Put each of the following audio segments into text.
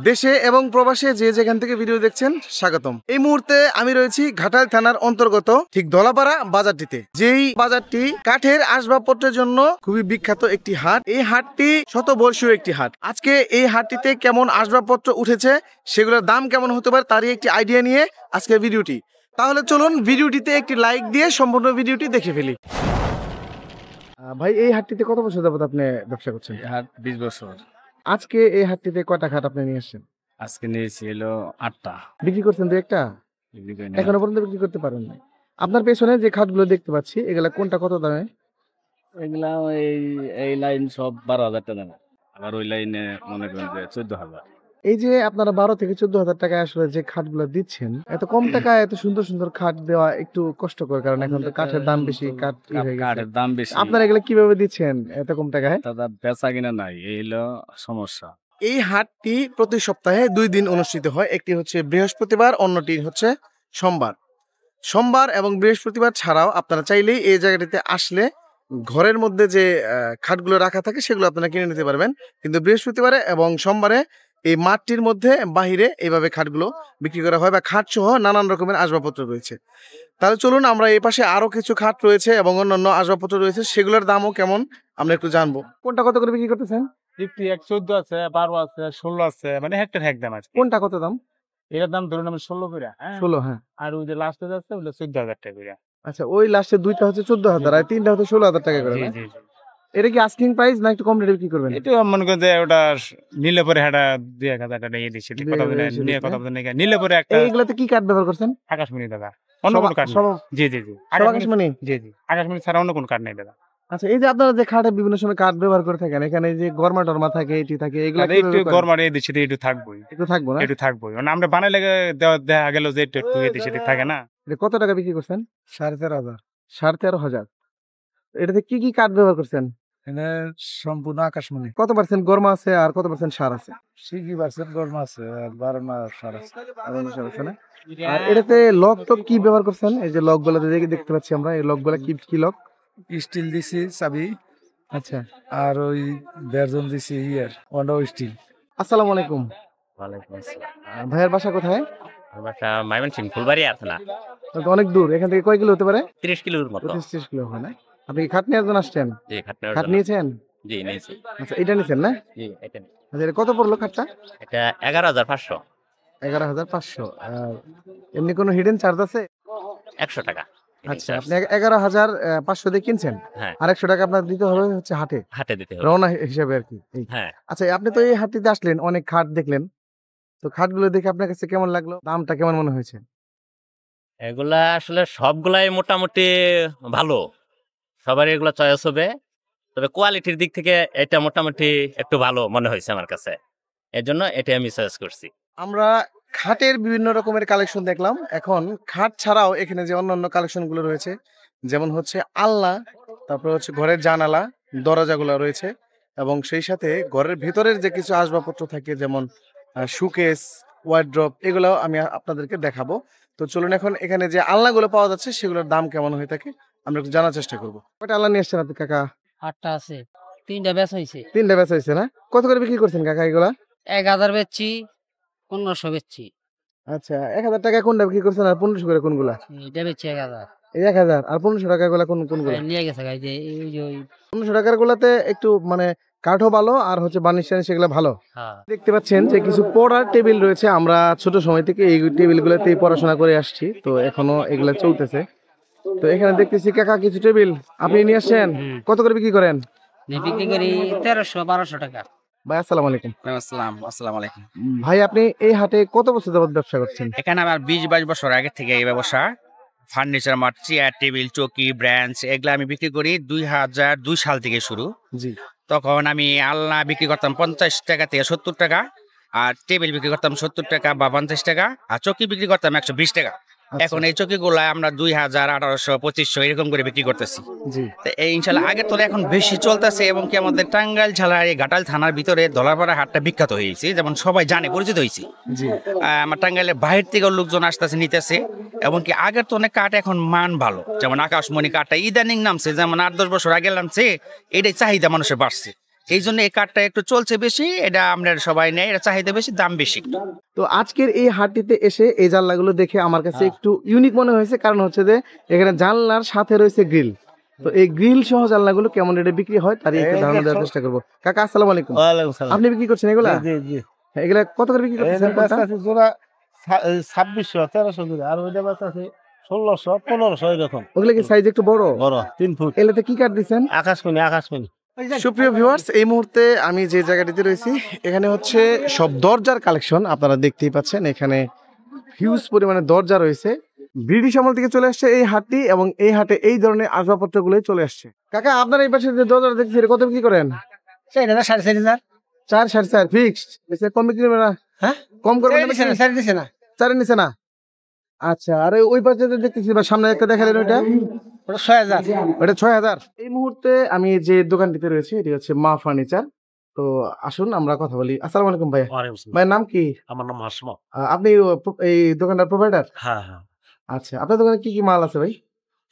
দেশে এবং প্রবাসে যে যেখান থেকে ভিডিও দেখছেন স্বাগতম। এই মুহূর্তে আমি রয়েছি ঘাটাল থানার অন্তর্গত ঠিক ধলাপাড়া বাজারটিতে, যেই বাজারটি কাঠের আসবাবপত্রের জন্য খুবই বিখ্যাত একটি হাট। এই হাটটি শতবর্ষীয় একটি হাট। আজকে এই হাটটিতে কেমন আসবাবপত্র উঠেছে, সেগুলোর দাম কেমন হতে পারে তারই একটি আইডিয়া নিয়ে আজকের ভিডিওটি। তাহলে চলুন ভিডিওটিতে একটি লাইক দিয়ে সম্পূর্ণ ভিডিওটি দেখে ফেলি। ভাই, এই হাটটিতে কত বছর যাবত আপনি ব্যবসা করছেন? হাট 20 বছর। আজকে এই হাটটিতে কয়টা খাট আপনি নিয়ে আসছেন? আজকে নিয়েছি হলো 8টা। বিক্রি করছেন দু একটা? এখনো পর্যন্ত বিক্রি করতে পারেন নাই। আপনার পেছনে যে খাটগুলো দেখতে পাচ্ছি, এগুলা কোনটা কত দামে? এগুলা এই লাইন সব 12,000 টাকা দাম। আবার ওই লাইনে মনে করেন যে 14,000। এই যে আপনারা 12 থেকে 14,000 টাকায় আসলে যে খাটগুলো দিচ্ছেন, এত কম টাকায় এত সুন্দর সুন্দর খাট দেওয়া একটু কষ্টকর, কারণ এখন তো কাঠের দাম বেশি, কাঠের দাম বেশি। আপনারা এগুলো কিভাবে দিচ্ছেন এত কম টাকায়? দাদা বেচা কিনা নাই, এই হলো সমস্যা। এই হাটটি প্রতি সপ্তাহে 2 দিন অনুষ্ঠিত হয়। একটি হচ্ছে বৃহস্পতিবার, অন্যটি হচ্ছে সোমবার। সোমবার এবং বৃহস্পতিবার ছাড়াও আপনারা চাইলেই এই জায়গাটিতে আসলে ঘরের মধ্যে যে খাটগুলো রাখা থাকে সেগুলো আপনারা কিনে নিতে পারবেন। কিন্তু বৃহস্পতিবারে এবং সোমবারে এই মাঠটির মধ্যে বাহিরে এইভাবে খাটগুলো বিক্রি করা হয়, বা খাট সহ নানান রকমের আসবাবপত্র রয়েছে। তাহলে চলুন আমরা এই পাশে আরো কিছু খাট রয়েছে এবং অন্যান্য আসবাবপত্র রয়েছে, সেগুলোর দামও কেমন আমরা একটু জানবো। কোনটা কত করে বিক্রি করতেছেন? 14 আছে, 12 আছে, 16 আছে, মানে হেক্টর হেক দাম আছে। কোনটা কত দাম? এটার দাম ধরুন আমরা 16 করে। 16, হ্যাঁ। আর ওই যে লাস্টে যাচ্ছে ওগুলো 14,000 টাকা করে। আচ্ছা, ওই লাস্টে দুইটা হচ্ছে 14,000 আর তিনটা হচ্ছে 16,000 টাকা করে। জি জি জি। এটা কি আস্কিং প্রাইস না একটু কম রেটে বিক্রি করবেন? এটা মনে করেন যে ওটা নিলে পরে হাটা 2,000 টাকা নিয়ে দিছি। কথা বলে নিয়ে কথা বলে নিলে পরে একটা। এইগুলাতে কি কাঠ ব্যবহার করছেন? আকাশমণি দাদা, অন্য কোনো কাঠ নেই। জি জি জি, আকাশমণি। জি জি, আকাশমণি ছাড়া অন্য কোনো কাঠ নেই দাদা। আচ্ছা, এই যে আপনারা যে খাটে বিভিন্ন সময় কাঠ ব্যবহার করে থাকেন, এখানে এই যে গরমা টরমা থাকে, এটি থাকে, এগুলা একটু গরমার এই দিছি একটু থাকবোই, একটু থাকবো না, একটু থাকবোই। মানে আমরা বানাইলে দেখা গেল যে একটু এই দিছি থাকে না। এটা কত টাকা বিক্রি করছেন? 13,500। 13,500। এটাতে কি কি কাঠ ব্যবহার করছেন? এখানে সম্পূর্ণ আকাশমণি। কত পার্সেন্ট গরমা আছে আর কত পার্সেন্ট সার আছে? 60% গরম আছে আর 12 সার আছে। আর এটাতে লক তো কি ব্যবহার করছেন? এই যে লক গুলো দেখতে পাচ্ছি আমরা, এই লক গুলো কি কি লক? স্টিল দিছি চাবি। আচ্ছা, আর ওই বেরজন দিছি ওটাও স্টিল। আসসালামু আলাইকুম। ওয়ালাইকুম আসসালাম। ভাইয়ের বাসা কোথায়? আমার বাসা ময়মনসিংহ ফুলবাড়ি আছে না, তো অনেক দূর, এখান থেকে কয় কিলো হতে পারে? 30 কিলোর মতো। 25-30 কিলো হয় না? আপনি কি খাট নিয়ে একজন আসছেন? জি, খাট নিয়েছেন? জি নিয়েছি। আচ্ছা, এটা নিয়েছেন না? জি, এটা আচ্ছা, এটা কত পড়লো খাটটা? এটা 11,500। 11,500। আর এমনি কোনো হিডেন চার্জ আছে? 100 টাকা। আচ্ছা, আপনি 11,500 দিয়ে কিনছেন, হ্যাঁ, আর 100 টাকা আপনার দিতে হবে হচ্ছে হাটে, হাটে দিতে হবে। রওনা হিসাবে আর কি। হ্যাঁ, আচ্ছা, আপনি তো এই হাটটিতে আসলেন, অনেক খাট দেখলেন, তো খাটগুলো দেখে আপনার কাছে কেমন লাগলো? দামটা কেমন মনে হয়েছে? এগুলা আসলে সবগুলাই মোটামুটি ভালো, সবার এগুলা চয়েস হবে। তবে কোয়ালিটির দিক থেকে এটা মোটামুটি একটু ভালো মনে হয়েছে আমার কাছে, এর জন্য এটা আমি চয়েস করছি। আমরা খাটের বিভিন্ন রকমের কালেকশন দেখলাম। এখন খাট ছাড়াও এখানে যে অন্যান্য কালেকশন গুলো রয়েছে, যেমন হচ্ছে আলনা, তারপর হচ্ছে ঘরের জানালা, দরজাগুলো রয়েছে, এবং সেই সাথে ঘরের ভিতরের যে কিছু আসবাবপত্র থাকে, যেমন শোকেস, ওয়ার্ড্রপ, এগুলো আমি আপনাদেরকে দেখাবো। তো চলুন এখন এখানে যে আলনাগুলো পাওয়া যাচ্ছে সেগুলোর দাম কেমন হয়ে থাকে আমরা একটু জানার চেষ্টা করবো। কয়টা আলনা নিয়ে আসছেন আপনি কাকা? 8টা আছে, 3টা বেচা হয়েছে। 3টা বেচা হয়েছে না? কত করে বিক্রি করছেন কাকা এগুলা? 1,000 বেচছি, 1500 বেচছি। আচ্ছা, 1,000 টাকা কোনটা বিক্রি করছেন আর 1500 করে কোনগুলা? এটা বেচছি 1,000। এই 1,000 আর 1500 টাকা গুলা কোনগুলা? নিয়ে গেছে গাই যে ওই যে 1500 টাকার গুলাতে একটু মানে কাঠও ভালো আর হচ্ছে বার্নিশ টার্নিশ সেগুলো ভালো। হ্যাঁ, দেখতে পাচ্ছেন যে কিছু পড়ার টেবিল রয়েছে। আমরা ছোট সময় থেকে এই টেবিলগুলোতেই পড়াশোনা করে আসছি, তো এখনো এগুলা চলতেছে। তো এখানে দেখতেছি কাকা কিছু টেবিল আপনি নিয়ে আসছেন, কত করে বিক্রি করেন? বিক্রি করি 1300-1200 টাকা। ভাই, আসসালামু আলাইকুম। আসসালামু আলাইকুম। ভাই, আপনি এই হাটে কত বছর যাবত ব্যবসা করছেন? এখানে আমার 20-22 বছর আগে থেকে এই ব্যবসা। ফার্নিচার মার্ট, চেয়ার, টেবিল, চৌকি, ব্রাঞ্চ এগুলা আমি বিক্রি করি 2002 সাল থেকে শুরু। জি। তখন আমি আলনা বিক্রি করতাম 50 টাকা থেকে 70 টাকা, আর টেবিল বিক্রি করতাম 70 টাকা বা 50 টাকা, আর চৌকি বিক্রি করতাম 120 টাকা। এখন এই চৌকিগুলা আমরা 2,000, 1,800, 2,500 এরকম করে বিক্রি করতেছি। জি। তো এই ইনশাল্লাহ আগের তোলে এখন বেশি চলতেছে, এবং কি আমাদের টাঙ্গাইল জেলার এই ঘাটাল থানার ভিতরে ধলাপাড়া হাটটা বিখ্যাত হয়েছে, যেমন সবাই জানে, পরিচিত হয়েছে। জি। আমার টাঙ্গাইলের বাহির থেকে লোকজন আসতেছে, নিতেছে, এবং কি আগের তো অনেক কাঠ এখন মান ভালো, যেমন আকাশমণি কাঠটা ইদানিং নামছে, যেমন 8-10 বছর আগে নামছে, এটাই চাহিদা মানুষের বাড়ছে, এই জন্য এই কাঠটা একটু চলছে বেশি, এটা আমরা সবাই নেয়, এটা চাহিদা বেশি, দাম বেশি। তো আজকের এই হাটটিতে এসে এই জানলাগুলো দেখে আমার কাছে একটু ইউনিক মনে হয়েছে, কারণ হচ্ছে যে এখানে জানলার সাথে রয়েছে গ্রিল। তো এই গ্রিল সহ জানলাগুলো কেমন রেটে বিক্রি হয় তারই একটু ধারণা দেওয়ার চেষ্টা করবো। কাকা আসসালামু আলাইকুম, আপনি বিক্রি করছেন এগুলা? হ্যাঁ, এগুলা কত করে বিক্রি করতেছেন? কোনটা? 2600 1300 করে, আর ওইটা বাস আছে 1600 1500 এরকম। ওগুলা কি সাইজ একটু বড়? বড় 3 ফুট। এলাতে কি কাঠ দিচ্ছেন? আকাশমণি। সুপ্রিয় ভিউয়ার্স, এই মুহূর্তে আমি যে জায়গাটিতে রয়েছি এখানে হচ্ছে সব দরজার কালেকশন আপনারা দেখতেই পাচ্ছেন। এখানে হিউজ পরিমাণে দরজা রয়েছে। ব্রিটিশ আমল থেকে চলে আসছে এই হাটটি, এবং এই হাটে এই ধরনের আসবাবপত্রগুলোই চলে আসছে। কাকা, আপনার এই পাশে যে দরজা দেখছি এটা কত বিক্রি করেন? 4,000 4,500। 4 4.5 ফিক্সড। বেশি কম বিক্রি করবে না? হ্যাঁ, কম করবে না? 4 দিছে না, 4 নিচে না? আচ্ছা, আর ওই পাশে যে দেখতেছি বা সামনে একটা দেখালেন ওইটা, ওটা 6,000। ওটা 6,000। এই মুহূর্তে আমি যে দোকানটিতে রয়েছে এটি হচ্ছে মা ফার্নিচার। তো আসুন আমরা কথা বলি। আসসালামু আলাইকুম ভাই। ভাইয়ের নাম কি? আমার নাম হাসমা। আপনি এই দোকানটার প্রোভাইডার? হ্যাঁ হ্যাঁ, আচ্ছা, আপনার দোকানে কি কি মাল আছে ভাই?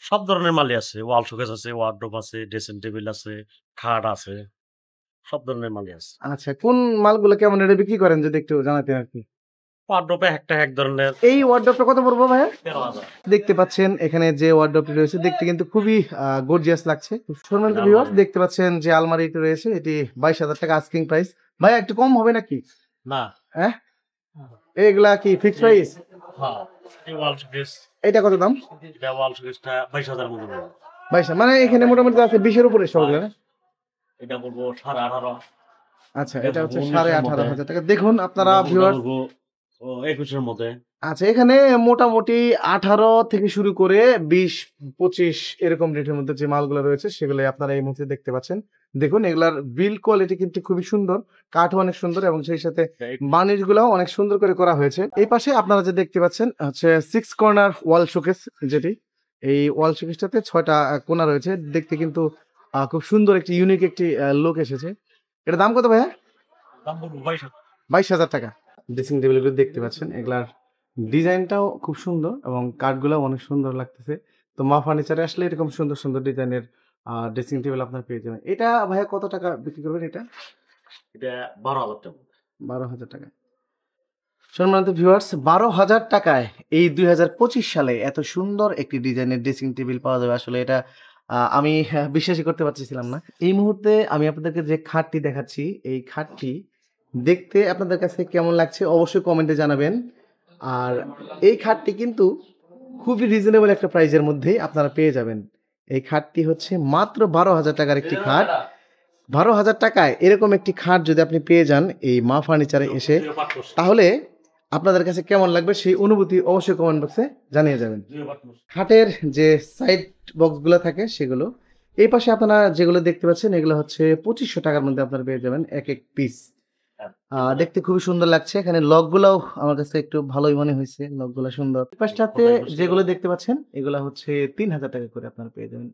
সব ধরনের মালই আছে। ওয়াল শোকেস আছে, ওয়ার্ডরোব আছে, ড্রেসিং টেবিল আছে, খাট আছে, সব ধরনের মালই আছে। আচ্ছা, কোন মালগুলো কেমন রেটে বিক্রি করেন যদি একটু জানাতেন আর কি। ওয়ার্ডরোবে একটা এক ধরনের এই ওয়ার্ডরোবটা কত পড়বো ভাইয়া? 13,000। দেখতে পাচ্ছেন এখানে যে ওয়ার্ডরোবটি রয়েছে দেখতে কিন্তু খুবই গর্জিয়াস লাগছে। সম্মানিত ভিউয়ার্স, দেখতে পাচ্ছেন যে আলমারিটি রয়েছে এটি 22,000 টাকা আস্কিং প্রাইস। ভাইয়া একটু কম হবে নাকি? না, হ্যাঁ, এগুলা কি ফিক্সড প্রাইস? হ্যাঁ, এই ওয়াল শোকেস, এটা কত দাম? এটা ওয়াল শোকেসটা 22,000 মতো পড়বে। 22, মানে এখানে মোটামুটি আছে 20-এর উপরে সবগুলো না? এটা বলবো 18,500। আচ্ছা, এটা হচ্ছে 18,500 টাকা। দেখুন আপনারা ভিউয়ার্স, 21-এর মধ্যে। আচ্ছা, এখানে মোটামুটি 18 থেকে শুরু করে 20-25 এরকম রেটের মধ্যে যে মালগুলো রয়েছে সেগুলো আপনারা এই মুহূর্তে দেখতে পাচ্ছেন। দেখুন এগুলার বিল কোয়ালিটি কিন্তু খুবই সুন্দর, কাঠও অনেক সুন্দর, এবং সেই সাথে বার্নিশ গুলাও অনেক সুন্দর করে করা হয়েছে। এই পাশে আপনারা যে দেখতে পাচ্ছেন হচ্ছে 6 কর্নার ওয়াল শোকেস, যেটি এই ওয়াল শোকেসটাতে 6টা কোণা রয়েছে। দেখতে কিন্তু খুব সুন্দর একটি ইউনিক একটি লুক এসেছে। এটা দাম কত ভাইয়া? দাম বলবো 22,000। 22,000 টাকা। ড্রেসিং টেবিলগুলো দেখতে পাচ্ছেন, এগুলার ডিজাইনটাও খুব সুন্দর এবং কাঠগুলো অনেক সুন্দর লাগতেছে। তো মা ফার্নিচারে আসলে এরকম সুন্দর সুন্দর ডিজাইনের ড্রেসিং টেবিল আপনার পেয়ে যাবেন। এটা ভাইয়া কত টাকা বিক্রি করবেন? এটা এটা 12,000 টাকা। 12,000 টাকা। সম্মানিত ভিউয়ার্স, 12,000 টাকায় এই 2025 সালে এত সুন্দর একটি ডিজাইনের ড্রেসিং টেবিল পাওয়া যাবে, আসলে এটা আমি বিশ্বাসই করতে পারছিলাম না। এই মুহূর্তে আমি আপনাদেরকে যে খাটটি দেখাচ্ছি, এই খাটটি দেখতে আপনাদের কাছে কেমন লাগছে অবশ্যই কমেন্টে জানাবেন। আর এই খাটটি কিন্তু খুবই রিজনেবল একটা প্রাইজের মধ্যেই আপনারা পেয়ে যাবেন। এই খাটটি হচ্ছে মাত্র 12,000 টাকার একটি খাট। 12,000 টাকায় এরকম একটি খাট যদি আপনি পেয়ে যান এই মা ফার্নিচারে এসে, তাহলে আপনাদের কাছে কেমন লাগবে সেই অনুভূতি অবশ্যই কমেন্ট বক্সে জানিয়ে যাবেন। খাটের যে সাইড বক্সগুলো থাকে সেগুলো এই পাশে আপনারা যেগুলো দেখতে পাচ্ছেন এগুলো হচ্ছে 2500 টাকার মধ্যে আপনারা পেয়ে যাবেন এক এক পিস। দেখতে খুবই সুন্দর লাগছে। এখানে লকগুলোও আমার কাছে একটু ভালোই মনে হয়েছে, লকগুলো সুন্দর। এই পাশটাতে যেগুলো দেখতে পাচ্ছেন এগুলো হচ্ছে 3,000 টাকা করে আপনারা পেয়ে যাবেন।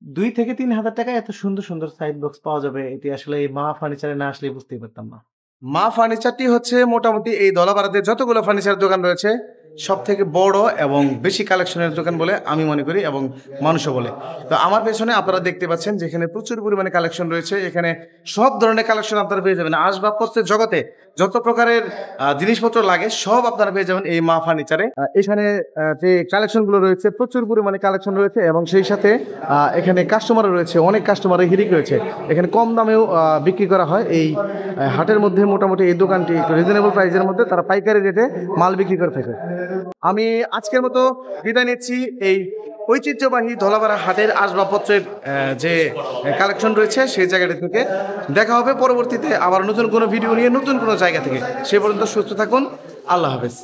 2 থেকে 3,000 টাকায় এত সুন্দর সুন্দর সাইড বক্স পাওয়া যাবে, এটি আসলে এই মা ফার্নিচারে না আসলে বুঝতেই পারতাম না। মা ফার্নিচারটি হচ্ছে মোটামুটি এই দলাপাড়াতে যতগুলো ফার্নিচার দোকান রয়েছে সব থেকে বড় এবং বেশি কালেকশনের দোকান বলে আমি মনে করি এবং মানুষও বলে। তো আমার পেছনে আপনারা দেখতে পাচ্ছেন যেখানে প্রচুর পরিমাণে কালেকশন রয়েছে। এখানে সব ধরনের কালেকশন আপনারা পেয়ে যাবেন। আসবাবপত্রের জগতে যত প্রকারের জিনিসপত্র লাগে সব আপনারা পেয়ে যাবেন এই মা ফার্নিচারে। এখানে যে কালেকশনগুলো রয়েছে প্রচুর পরিমাণে কালেকশন রয়েছে, এবং সেই সাথে এখানে কাস্টমারও রয়েছে, অনেক কাস্টমারের হিরিক রয়েছে। এখানে কম দামেও বিক্রি করা হয়। এই হাটের মধ্যে মোটামুটি এই দোকানটি একটু রিজনেবল প্রাইসের মধ্যে তারা পাইকারি রেটে মাল বিক্রি করে থাকে। আমি আজকের মতো বিদায় নিচ্ছি এই ঐতিহ্যবাহী ধলাপাড়া হাটের আসবাবপত্রের যে কালেকশন রয়েছে সেই জায়গাটা থেকে। দেখা হবে পরবর্তীতে আবার নতুন কোনো ভিডিও নিয়ে নতুন কোনো জায়গা থেকে। সে পর্যন্ত সুস্থ থাকুন। আল্লাহ হাফেজ।